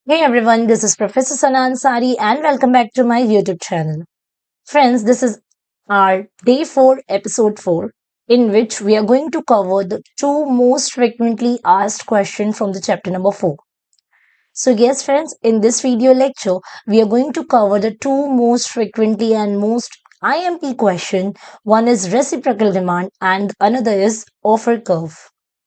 Hey everyone, this is Professor Sana Ansari and welcome back to my YouTube channel. Friends, this is our day 4, episode 4, in which we are going to cover the two most frequently asked questions from the chapter number 4. So, yes, friends, in this video lecture, we are going to cover the two most frequently and most IMP question. One is reciprocal demand and another is offer curve.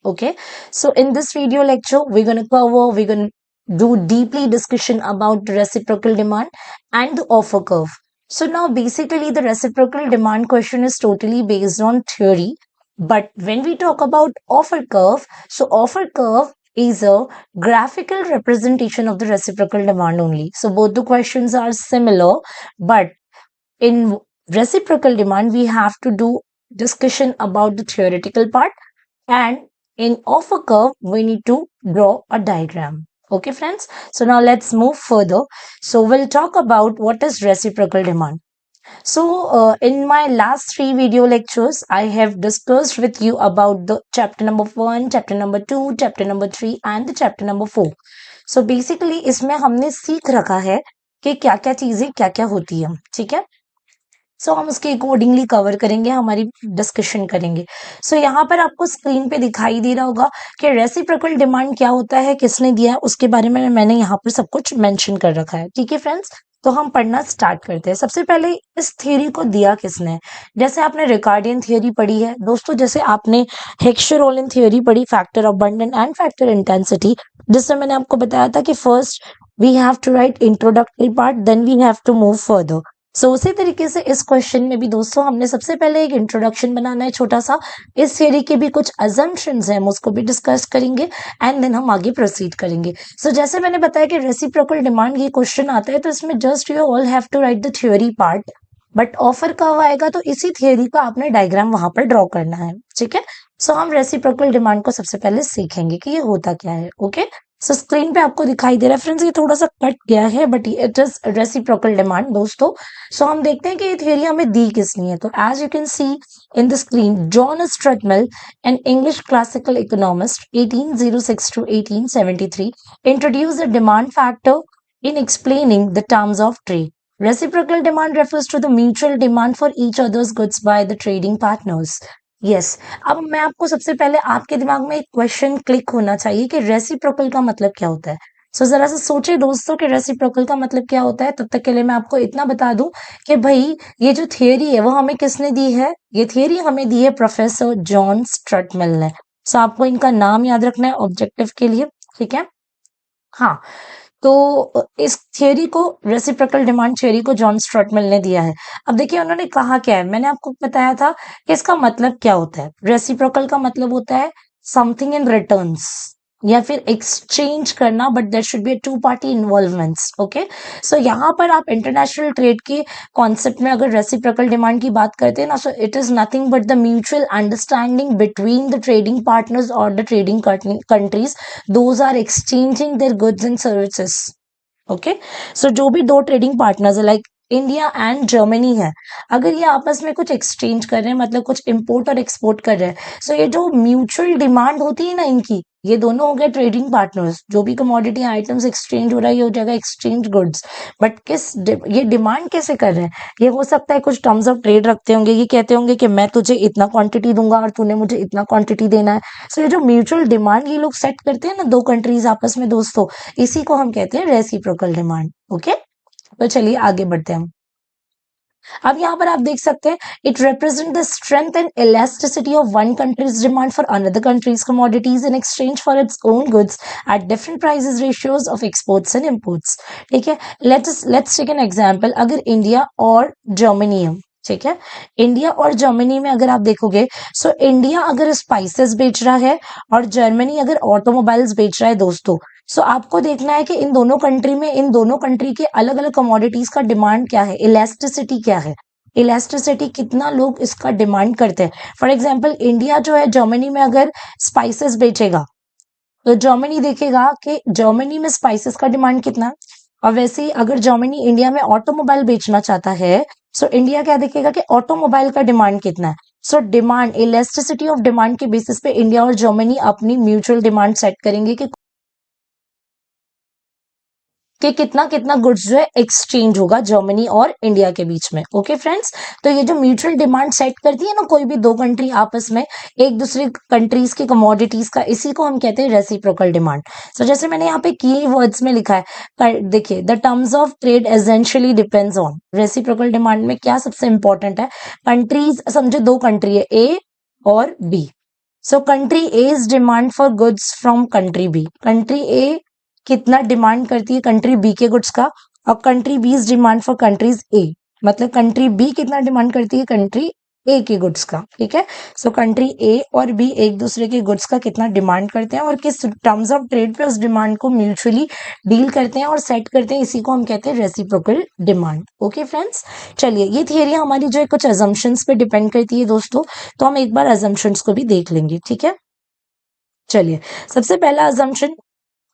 Okay, so in this video lecture, we're going to do deeply discussion about the reciprocal demand and the offer curve. So now basically the reciprocal demand question is totally based on theory. But when we talk about offer curve, so offer curve is a graphical representation of the reciprocal demand only. So both the questions are similar, but in reciprocal demand, we have to do discussion about the theoretical part, and in offer curve, we need to draw a diagram. Okay, friends. So now let's move further. So we'll talk about what is reciprocal demand. So, in my last three video lectures, I have discussed with you about the chapter number 1, chapter number 2, chapter number 3 and the chapter number 4. So, basically इसमें हमने सीख रखा है कि क्या-क्या चीजें क्या-क्या होती है, ठीक है? सो हम उसके अकॉर्डिंगली कवर करेंगे, हमारी डिस्कशन करेंगे। सो यहाँ पर आपको स्क्रीन पे दिखाई दे रहा होगा कि रेसिप्रोकल डिमांड क्या होता है, किसने दिया है, उसके बारे में मैंने यहाँ पर सब कुछ मेंशन कर रखा है। ठीक है फ्रेंड्स, तो हम पढ़ना स्टार्ट करते हैं। सबसे पहले इस थ्योरी को दिया किसने? जैसे आपने रिकार्डियन थ्योरी पढ़ी है दोस्तों, जैसे आपने हेक्सचर-रोलिन थ्योरी पढ़ी, factor abundance and factor intensity, जिसमें मैंने आपको बताया था कि first we have to write introductory part, then we have to move further. So उसी तरीके से इस क्वेश्चन में भी दोस्तों हमने सबसे पहले एक इंट्रोडक्शन बनाना है छोटा सा। इस थ्योरी के भी कुछ अजम्पशंस हैं, हम उसको भी डिस्कस करेंगे एंड देन हम आगे प्रोसीड करेंगे। सो जैसे मैंने बताया कि रेसिप्रोकल डिमांड ये क्वेश्चन आता है, तो इसमें just you all have to write the theory part, but offer कब आएगा तो इसी थ्योरी का आपने डायग्राम वहां पर ड्रॉ करना है। ठीक है, सो हम रेसिप्रोकल डिमांड को सबसे पहले सीखेंगे कि ये होता क्या है। ओके, सो स्क्रीन पे आपको दिखाई दे रहा है फ्रेंड्स, ये थोड़ा सा कट गया है but it is reciprocal demand दोस्तों। सो हम देखते हैं कि ये थ्योरी हमें दी किसने है। तो as you can see in the screen, John Stuart Mill, an English classical economist 1806 to 1873, introduced the demand factor in explaining the terms of trade. Reciprocal demand refers to the mutual demand for each other's goods by the trading partners. Yes, अब मैं आपको सबसे पहले आपके दिमाग में एक question click होना चाहिए कि रेसिप्रोकल का मतलब क्या होता है। सो जरा सा सोचिए दोस्तों कि रेसिप्रोकल का मतलब क्या होता है। तब तक के लिए मैं आपको इतना बता दूं कि भाई ये जो थियरी है वो हमें किसने दी है? ये थियरी हमें दी है प्रोफेसर जॉन स्ट्रटमेल ने। सो आपको इनका नाम याद रखना है ऑब्जेक्टिव के लिए, ठीक है? हाँ, तो इस थियरी को, रेसिप्रोकल डिमांड थियरी को जॉन स्ट्रटमेल ने दिया है। अब देखिए उन्होंने कहा क्या है, मैंने आपको बताया था कि इसका मतलब क्या होता है। रेसिप्रोकल का मतलब होता है समथिंग इन रिटर्न्स या फिर एक्सचेंज करना, but there should be two party involvements. Okay, so यहाँ पर आप इंटरनेशनल ट्रेड के कॉन्सेप्ट में अगर रेसिप्रोकल डिमांड की बात करते हैं ना, so it is nothing but the mutual understanding between the trading partners और the trading countries, those are exchanging their goods and services. Okay, so जो भी दो ट्रेडिंग पार्टनर्स है लाइक इंडिया एंड जर्मनी है, अगर ये आपस में कुछ एक्सचेंज कर रहे हैं, मतलब कुछ इंपोर्ट और एक्सपोर्ट कर रहे हैं, सो ये जो म्यूचुअल डिमांड होती है ना इनकी, ये दोनों हो गए ट्रेडिंग पार्टनर्स। जो भी कमोडिटी आइटम्स एक्सचेंज हो रहा है ये हो जाएगा एक्सचेंज गुड्स। बट ये डिमांड कैसे कर रहे हैं? ये हो सकता है कुछ टर्म्स ऑफ ट्रेड रखते होंगे, ये कहते होंगे कि मैं तुझे इतना क्वांटिटी दूंगा और तूने मुझे इतना क्वांटिटी देना है। सो ये जो म्यूचुअल डिमांड ये लोग सेट करते हैं ना दो कंट्रीज आपस में दोस्तों, इसी को हम कहते हैं रेसिप्रोकल डिमांड। ओके, तो चलिए आगे बढ़ते हैं हम। अब यहाँ पर आप देख सकते हैं, it represent the strength and elasticity of one countries demand for another countries commodities in exchange for its own goods at different prices ratios of exports and imports. ठीक है, लेट्स टेक एन एग्जांपल। अगर India और Germany है, ठीक है, India और Germany में अगर आप देखोगे, सो इंडिया अगर स्पाइसेस बेच रहा है और जर्मनी अगर ऑटोमोबाइल्स बेच रहा है दोस्तों, सो आपको देखना है कि इन दोनों कंट्री में, इन दोनों कंट्री के अलग अलग कमोडिटीज का डिमांड क्या है, इलास्टिसिटी क्या है, इलास्टिसिटी कितना लोग इसका डिमांड करते हैं। फॉर एग्जाम्पल इंडिया जो है जर्मनी में अगर स्पाइसेस बेचेगा, तो जर्मनी देखेगा कि जर्मनी में स्पाइसेस का डिमांड कितना है। और वैसे ही अगर जर्मनी इंडिया में ऑटोमोबाइल बेचना चाहता है, सो इंडिया क्या देखेगा कि ऑटोमोबाइल का डिमांड कितना है। So demand, elasticity of demand के बेसिस पे इंडिया और जर्मनी अपनी म्यूचुअल डिमांड सेट करेंगे कि कि कितना कितना गुड्स जो है एक्सचेंज होगा जर्मनी और इंडिया के बीच में। ओके फ्रेंड्स, तो ये जो म्यूचुअल डिमांड सेट करती है ना कोई भी दो कंट्री आपस में एक दूसरे कंट्रीज की कमोडिटीज का, इसी को हम कहते हैं रेसिप्रोकल डिमांड। सो जैसे मैंने यहाँ पे की वर्ड्स में लिखा है, देखिए the terms of trade essentially depends on. Reciprocal demand में क्या सबसे इंपॉर्टेंट है, कंट्रीज, समझो दो कंट्री है ए और B. So country A is demand for goods from country B. Country A कितना डिमांड करती है कंट्री बी के गुड्स का, और country B is demand for countries A, मतलब कंट्री बी कितना डिमांड करती है कंट्री ए के गुड्स का। ठीक है, सो कंट्री ए और बी एक दूसरे के गुड्स का कितना डिमांड करते हैं और किस टर्म्स ऑफ ट्रेड पे उस डिमांड को म्यूचुअली डील करते हैं और सेट करते हैं, इसी को हम कहते हैं रेसिप्रोकल डिमांड। ओके फ्रेंड्स, चलिए ये थियरी हमारी जो है कुछ अजम्पशंस पे डिपेंड करती है दोस्तों, तो हम एक बार अजम्पशंस को भी देख लेंगे। ठीक है, चलिए सबसे पहला assumption,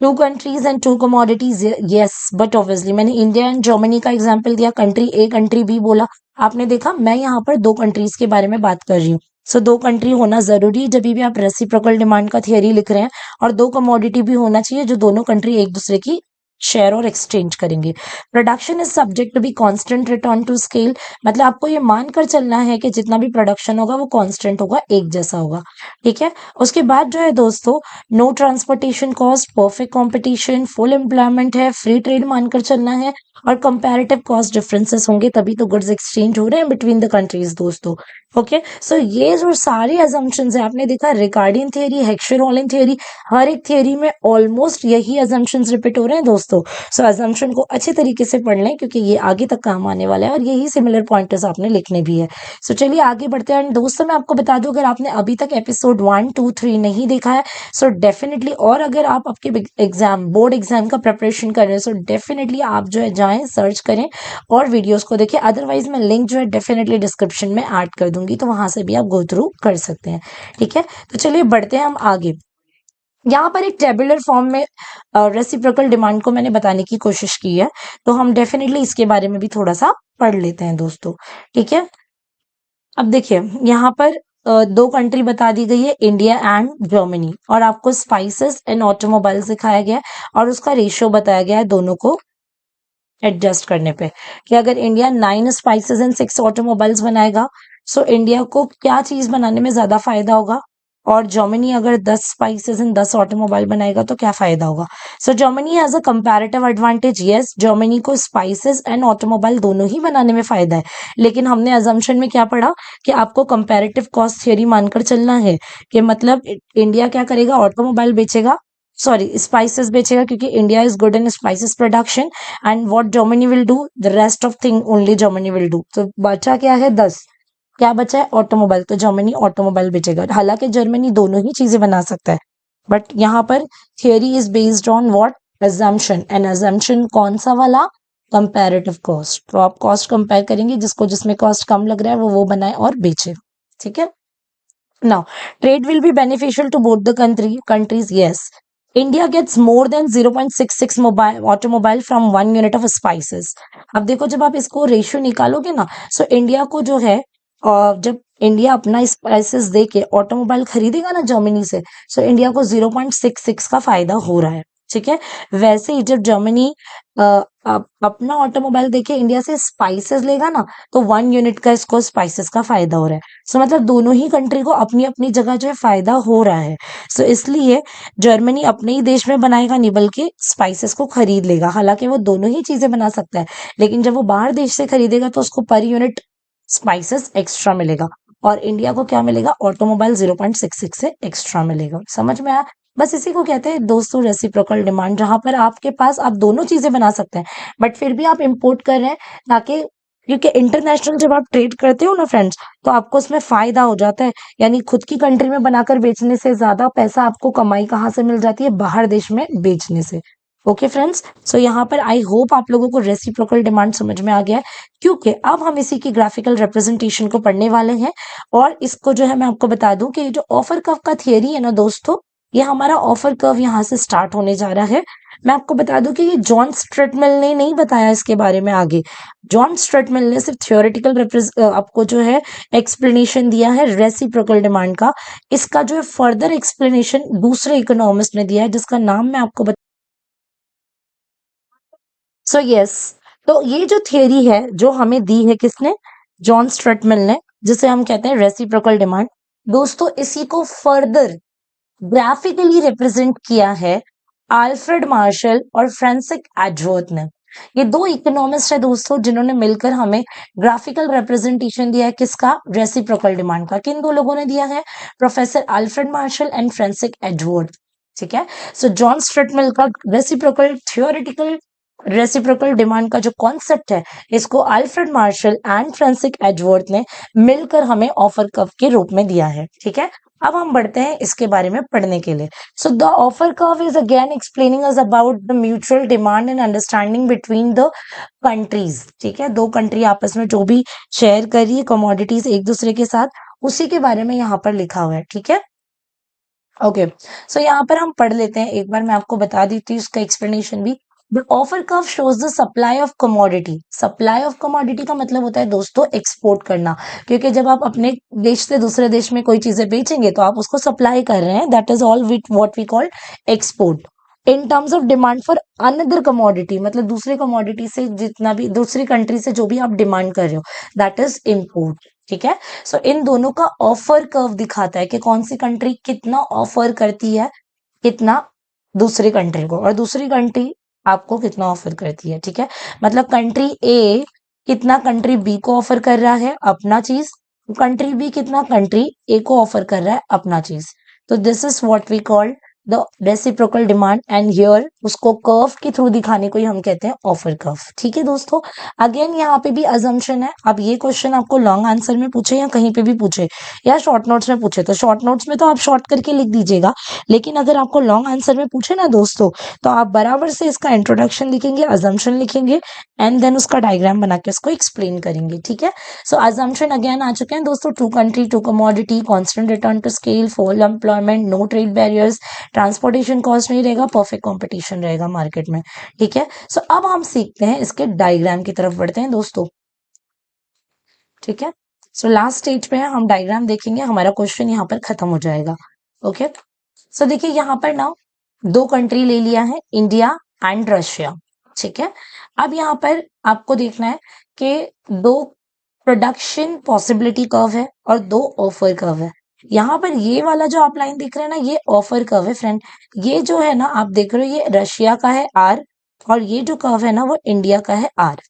two countries and two commodities, yes, but obviously मैंने इंडिया एंड जर्मनी का एग्जांपल दिया, कंट्री ए कंट्री बी बोला, आपने देखा मैं यहाँ पर दो कंट्रीज के बारे में बात कर रही हूँ। सो दो कंट्री होना जरूरी है जब भी आप रेसिप्रोकल डिमांड का थियरी लिख रहे हैं, और दो कमोडिटी भी होना चाहिए जो दोनों कंट्री एक दूसरे की शेयर और एक्सचेंज करेंगे। Production is subject to be constant return to scale, मतलब आपको ये मानकर चलना है कि जितना भी प्रोडक्शन होगा वो कांस्टेंट होगा, एक जैसा होगा। ठीक है, उसके बाद जो है दोस्तों, no transportation cost, perfect competition, full employment है, फ्री ट्रेड मानकर चलना है, और कंपैरेटिव कॉस्ट डिफरेंसेस होंगे, तभी तो गुड्स एक्सचेंज हो रहे हैं बिटवीन द कंट्रीज दोस्तों। ओके, सो ये जो सारे अजम्पशंस है आपने देखा, रिकार्डियन थियरी, हेक्सर-हॉलन थियरी, हर एक थियरी में ऑलमोस्ट यही अजम्पशंस रिपीट हो रहे हैं दोस्तों। सो अजम्पशन को अच्छे तरीके से पढ़ लें क्योंकि ये आगे तक काम आने वाला है, और यही सिमिलर पॉइंटर्स आपने लिखने भी है। सो चलिए आगे बढ़ते हैं। दोस्तों मैं आपको बता दूं, अगर आपने अभी तक एपिसोड 1, 2, 3 नहीं देखा है, सो डेफिनेटली, और अगर आप आपके एग्जाम बोर्ड एग्जाम का प्रिपरेशन कर रहे हैं, सो डेफिनेटली आप जो है जाएं, सर्च करें और वीडियोस को देखें। अदरवाइज मैं लिंक जो है डेफिनेटली डिस्क्रिप्शन में ऐड कर दूंगी, तो वहां से भी आप गो थ्रू कर सकते हैं। ठीक है, तो चलिए बढ़ते हैं हम आगे। यहाँ पर एक टेबुलर फॉर्म में रेसिप्रोकल डिमांड को मैंने बताने की कोशिश की है, तो हम डेफिनेटली इसके बारे में भी थोड़ा सा पढ़ लेते हैं दोस्तों। ठीक है, अब देखिए यहाँ पर दो कंट्री बता दी गई है, इंडिया एंड जर्मनी, और आपको स्पाइसेस एंड ऑटोमोबाइल्स दिखाया गया है, और उसका रेशियो बताया गया है दोनों को एडजस्ट करने पे, कि अगर इंडिया 9 स्पाइसेस एंड 6 ऑटोमोबाइल्स बनाएगा, सो इंडिया को क्या चीज बनाने में ज्यादा फायदा होगा, और जर्मनी अगर 10 स्पाइसेस एंड 10 ऑटोमोबाइल बनाएगा तो क्या फायदा होगा। So Germany has a comparative advantage, yes, Germany को स्पाइसेस एंड ऑटोमोबाइल दोनों ही बनाने में फायदा है, लेकिन हमने अजम्पशन में क्या पढ़ा कि आपको कंपैरेटिव कॉस्ट थियरी मानकर चलना है, कि मतलब इंडिया क्या करेगा, ऑटोमोबाइल बेचेगा, सॉरी स्पाइसेस बेचेगा, क्योंकि India is good in spices production, and what Germany will do, the rest of thing only Germany will do. तो बचा क्या है, 10, क्या बचा है, ऑटोमोबाइल, तो जर्मनी ऑटोमोबाइल बेचेगा। हालांकि जर्मनी दोनों ही चीजें बना सकता है, बट यहाँ पर theory is based on what, assumption, and assumption कौन सा वाला, कंपैरेटिव कॉस्ट। तो आप कॉस्ट कंपेयर करेंगे, जिसको जिसमें कॉस्ट कम लग रहा है वो बनाए और बेचे। ठीक है, now trade will be beneficial to both the countries, yes. India gets more than 0.66 mobile automobile from 1 unit of spices. अब देखो जब आप इसको रेशियो निकालोगे ना, सो इंडिया को जो है, जब इंडिया अपना स्पाइसेस दे के ऑटोमोबाइल खरीदेगा ना जर्मनी से, सो इंडिया को 0.66 का फायदा हो रहा है। ठीक है, वैसे ही जब जर्मनी अपना ऑटोमोबाइल देके इंडिया से स्पाइसेस लेगा ना, तो 1 यूनिट का इसको स्पाइसेस का फायदा हो रहा है। सो मतलब दोनों ही कंट्री को अपनी अपनी जगह जो है फायदा हो रहा है। सो इसलिए जर्मनी अपने ही देश में बनाएगा नहीं, बल्कि स्पाइसेस को खरीद लेगा। हालांकि वो दोनों ही चीजें बना सकता है, लेकिन जब वो बाहर देश से खरीदेगा तो उसको पर यूनिट स्पाइसेस एक्स्ट्रा मिलेगा, और इंडिया को क्या मिलेगा, ऑटोमोबाइल 0.66 से एक्स्ट्रा मिलेगा। समझ में आया, बस इसी को कहते हैं दोस्तों रेसिप्रोकल डिमांड, जहां पर आपके पास आप दोनों चीजें बना सकते हैं, बट फिर भी आप इंपोर्ट कर रहे हैं, ताकि, क्योंकि इंटरनेशनल जब आप ट्रेड करते हो ना फ्रेंड्स, तो आपको उसमें फायदा हो जाता है, यानी खुद की कंट्री में बनाकर बेचने से ज्यादा पैसा आपको कमाई कहाँ से मिल जाती है, बाहर देश में बेचने से। ओके फ्रेंड्स, सो यहाँ पर आई होप आप लोगों को रेसिप्रोकल डिमांड समझ में आ गया है, क्योंकि अब हम इसी की ग्राफिकल रिप्रेजेंटेशन को पढ़ने वाले हैं। और इसको जो है मैं आपको बता दूं कि ये जो ऑफर कर्व का थियरी है ना दोस्तों, ये हमारा ऑफर कर्व यहाँ से स्टार्ट होने जा रहा है। मैं आपको बता दूं कि ये जॉन स्ट्रेटमिल ने नहीं बताया इसके बारे में आगे। जॉन स्ट्रेटमिल ने सिर्फ थियोरेटिकल आपको जो है एक्सप्लेनेशन दिया है रेसिप्रोकल डिमांड का। इसका जो है फर्दर एक्सप्लेनेशन दूसरे इकोनॉमिस्ट ने दिया है, जिसका नाम मैं आपको सो यस, तो ये जो थियरी है जो हमें दी है किसने, जॉन स्ट्रट मिल ने, जिसे हम कहते हैं रेसिप्रोकल डिमांड। दोस्तों इसी को फर्दर ग्राफिकली रिप्रेजेंट किया है आल्फ्रेड मार्शल और फ्रांसिस एडवर्थ ने। ये दो इकोनॉमिस्ट है दोस्तों जिन्होंने मिलकर हमें ग्राफिकल रिप्रेजेंटेशन दिया है किसका, रेसिप्रोकल डिमांड का। किन दो लोगों ने दिया है, professor Alfred Marshall and Francis Edgeworth. ठीक है, सो जॉन स्ट्रट मिल का रेसिप्रोकल थियोरेटिकल रेसिप्रोकल डिमांड का जो कॉन्सेप्ट है, इसको अल्फ्रेड मार्शल एंड फ्रांसिस एडवर्थ ने मिलकर हमें ऑफर कर्व के रूप में दिया है। ठीक है, अब हम बढ़ते हैं इसके बारे में पढ़ने के लिए। So the offer curve is again explaining us about the mutual demand and understanding between the countries. ठीक है, दो कंट्री आपस में जो भी शेयर कर रही है कमोडिटीज एक दूसरे के साथ, उसी के बारे में यहाँ पर लिखा हुआ है। ठीक है, ओके, सो यहाँ पर हम पढ़ लेते हैं, एक बार मैं आपको बता देती हूँ इसका एक्सप्लेनेशन भी। The offer curve shows the supply of commodity. Supply of commodity का मतलब होता है दोस्तों एक्सपोर्ट करना, क्योंकि जब आप अपने देश से दूसरे देश में कोई चीजें बेचेंगे तो आप उसको सप्लाई कर रहे हैं, that is all with what we call export. In terms of demand for another commodity, मतलब दूसरी कमोडिटी से जितना भी दूसरी कंट्री से जो भी आप डिमांड कर रहे हो, दैट इज इम्पोर्ट। ठीक है, सो इन दोनों का ऑफर कर्व दिखाता है कि कौन सी कंट्री कितना ऑफर करती है, कितना दूसरी कंट्री को, और दूसरी कंट्री आपको कितना ऑफर करती है। ठीक है, मतलब कंट्री ए कितना कंट्री बी को ऑफर कर रहा है अपना चीज, कंट्री बी कितना कंट्री ए को ऑफर कर रहा है अपना चीज। तो this is what we call the reciprocal demand, and here उसको कर्व के थ्रू दिखाने को ही हम कहते हैं ऑफर कर्व। ठीक है दोस्तों, अगेन यहाँ पे भी अजम्पशन है। अब ये क्वेश्चन आपको लॉन्ग आंसर में पूछे या कहीं पे भी पूछे या शॉर्ट नोट्स में पूछे, तो शॉर्ट नोट्स में तो आप शॉर्ट करके लिख दीजिएगा, लेकिन अगर आपको लॉन्ग आंसर में पूछे ना दोस्तों, तो आप बराबर से इसका इंट्रोडक्शन लिखेंगे, अजम्पशन लिखेंगे, एंड देन उसका डायग्राम बना के उसको एक्सप्लेन करेंगे। ठीक है, सो अजम्पशन अगेन आ चुके हैं दोस्तों, two country two commodity, constant return to scale, full employment, no trade barriers, transportation cost नहीं रहेगा, परफेक्ट कॉम्पिटिशन रहेगा मार्केट में। ठीक है, सो अब हम सीखते हैं इसके डायग्राम की तरफ बढ़ते हैं दोस्तों। ठीक है, सो लास्ट स्टेज पे हम डायग्राम देखेंगे, हमारा क्वेश्चन यहाँ पर खत्म हो जाएगा। ओके, सो देखिए यहाँ पर ना दो कंट्री ले लिया है, इंडिया एंड रशिया। ठीक है, अब यहाँ पर आपको देखना है कि दो प्रोडक्शन पॉसिबिलिटी कर्व है और दो ऑफर कर्व है। यहाँ पर ये वाला जो आप लाइन देख रहे हैं ना, ये ऑफर कर्व है फ्रेंड। ये जो है ना आप देख रहे हो, ये रशिया का है आर, और ये जो कर्व है ना वो इंडिया का है आर।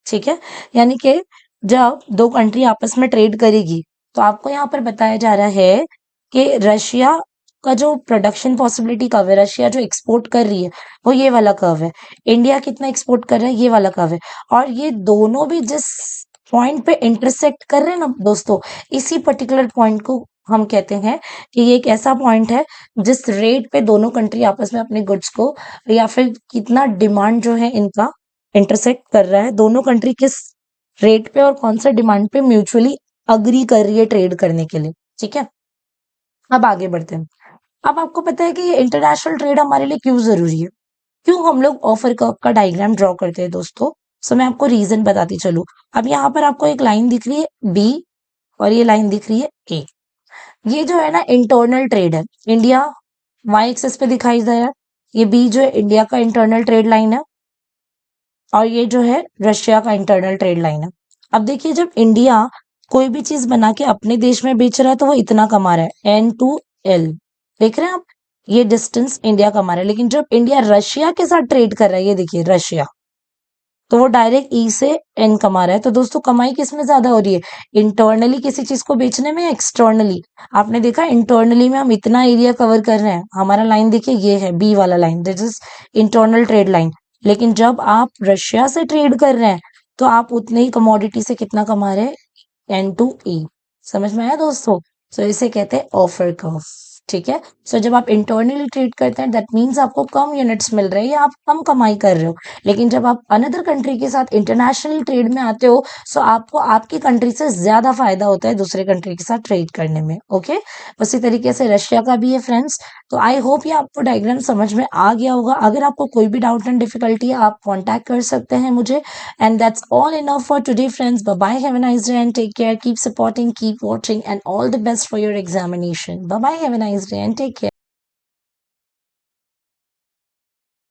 ठीक है, यानी कि जब दो कंट्री आपस में ट्रेड करेगी, तो आपको यहाँ पर बताया जा रहा है कि रशिया का जो प्रोडक्शन पॉसिबिलिटी कर्व है, रशिया जो एक्सपोर्ट कर रही है वो ये वाला कर्व है, इंडिया कितना एक्सपोर्ट कर रहा है ये वाला कर्व है, और ये दोनों भी जिस पॉइंट पे इंटरसेक्ट कर रहे हैं ना दोस्तों, इसी पर्टिकुलर पॉइंट को हम कहते हैं कि ये एक ऐसा पॉइंट है जिस रेट पे दोनों कंट्री आपस में अपने गुड्स को, या फिर कितना डिमांड जो है इनका इंटरसेक्ट कर रहा है, दोनों कंट्री किस रेट पे और कौन सा डिमांड पे म्यूचुअली अग्री कर रही है ट्रेड करने के लिए। ठीक है, अब आगे बढ़ते हैं। अब आपको पता है कि ये इंटरनेशनल ट्रेड हमारे लिए क्यों जरूरी है, क्यों हम लोग ऑफर कर्व का डायग्राम ड्रॉ करते हैं दोस्तों। सो मैं आपको रीजन बताती चलूं। अब यहाँ पर आपको एक लाइन दिख रही है बी, और ये लाइन दिख रही है ए। ये जो है ना इंटरनल ट्रेड है, इंडिया वाई एक्सेस पे दिखाई दे रहा है, ये बी जो है इंडिया का इंटरनल ट्रेड लाइन है, और ये जो है रशिया का इंटरनल ट्रेड लाइन है। अब देखिए जब इंडिया कोई भी चीज बना के अपने देश में बेच रहा है तो वो इतना कमा रहा है N to L, देख रहे हैं आप, ये डिस्टेंस इंडिया कमा रहा है। लेकिन जब इंडिया रशिया के साथ ट्रेड कर रहा है, ये देखिए रशिया, तो वो डायरेक्ट ई से एन कमा रहा है। तो दोस्तों कमाई किस में ज्यादा हो रही है, इंटरनली किसी चीज को बेचने में या एक्सटर्नली। आपने देखा इंटरनली में हम इतना एरिया कवर कर रहे हैं, हमारा लाइन देखिए ये है बी वाला line, this is internal trade line. लेकिन जब आप रशिया से ट्रेड कर रहे हैं तो आप उतने ही कमोडिटी से कितना कमा रहे हैं, N to E। समझ में आया दोस्तों, सो इसे कहते हैं ऑफर कर्व। ठीक है, सो जब आप इंटरनली ट्रेड करते हैं दैट मीन्स आपको कम यूनिट्स मिल रहे हैं या आप कम कमाई कर रहे हो। लेकिन जब आप अनदर कंट्री के साथ इंटरनेशनल ट्रेड में आते हो, सो आपको आपकी कंट्री से ज्यादा फायदा होता है दूसरे कंट्री के साथ ट्रेड करने में। ओके, उसी तरीके से रशिया का भी है फ्रेंड्स। तो आई होप ये आपको डायग्राम समझ में आ गया होगा। अगर आपको कोई भी डाउट एंड डिफिकल्टी है आप कॉन्टैक्ट कर सकते हैं मुझे। And that's all enough for today friends, bye bye, have a nice day and take care, keep supporting, keep watching, and all the best for your examination. Bye bye, have a nice day and take care.